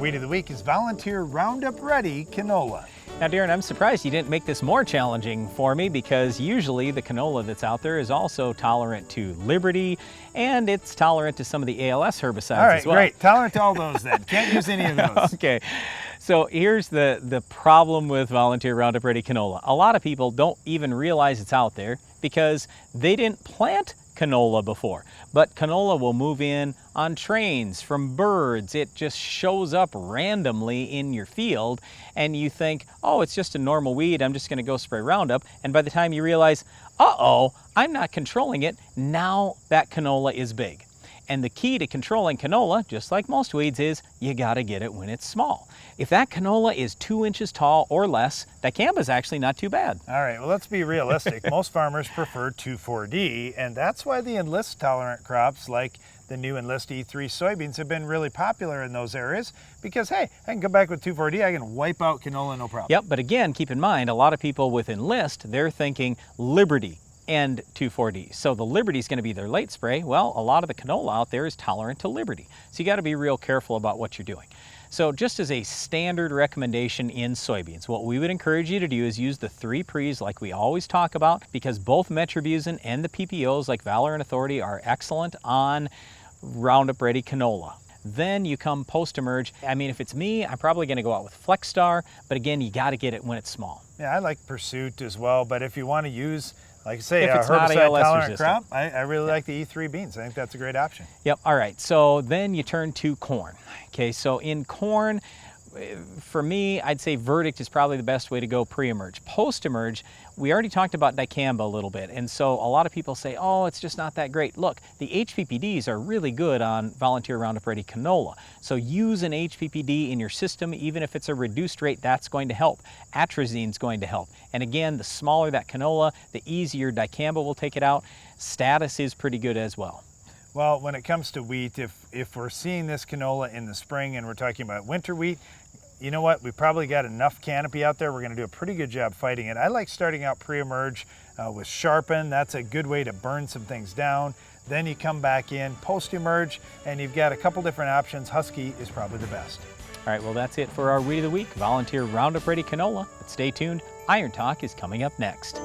Weed of the week is Volunteer Roundup Ready Canola. Now, Darren, I'm surprised you didn't make this more challenging for me, because usually the canola that's out there is also tolerant to Liberty, and it's tolerant to some of the ALS herbicides All right, as well. great. Tolerant to all those then. Can't use any of those. Okay, so here's the problem with Volunteer Roundup Ready Canola. A lot of people don't even realize it's out there because they didn't plant canola before. But canola will move in on trains from birds. It just shows up randomly in your field, and you think, oh, it's just a normal weed, I'm just gonna go spray Roundup. And by the time you realize, uh-oh, I'm not controlling it, now that canola is big. And the key to controlling canola, just like most weeds, is you gotta get it when it's small. If that canola is 2 inches tall or less, dicamba is actually not too bad. All right, well, let's be realistic. Most farmers prefer 2,4-D, and that's why the enlist-tolerant crops like the new Enlist E3 soybeans have been really popular in those areas because, hey, I can come back with 2,4-D, I can wipe out canola no problem. Yep, but again, keep in mind, a lot of people with Enlist, they're thinking Liberty and 2,4-D. So the Liberty is going to be their late spray. Well, a lot of the canola out there is tolerant to Liberty. So you got to be real careful about what you're doing. So just as a standard recommendation in soybeans, what we would encourage you to do is use the 3 Pre's like we always talk about, because both metribuzin and the PPOs like Valor and Authority are excellent on Roundup Ready canola. Then you come post-emerge. I mean, if it's me, I'm probably going to go out with Flex Star, but again, you got to get it when it's small. Yeah, I like Pursuit as well, but if you want to use, like I say, If a it's not ALS herbicide-tolerant resistant. crop, I really like the E3 beans. I think that's a great option. Yep, all right, so then you turn to corn. Okay, so in corn, for me, I'd say Verdict is probably the best way to go pre-emerge. Post-emerge, we already talked about dicamba a little bit, and so a lot of people say, oh, it's just not that great. Look, the HPPDs are really good on Volunteer Roundup Ready canola. So use an HPPD in your system, even if it's a reduced rate, that's going to help. Atrazine's going to help. And again, the smaller that canola, the easier dicamba will take it out. Status is pretty good as well. Well, when it comes to wheat, if we're seeing this canola in the spring and we're talking about winter wheat, you know what? We probably got enough canopy out there. We're going to do a pretty good job fighting it. I like starting out pre-emerge with Sharpen. That's a good way to burn some things down. Then you come back in post-emerge, and you've got a couple different options. Husky is probably the best. All right, well, that's it for our Weed of the Week, Volunteer Roundup Ready canola. But stay tuned. Iron Talk is coming up next.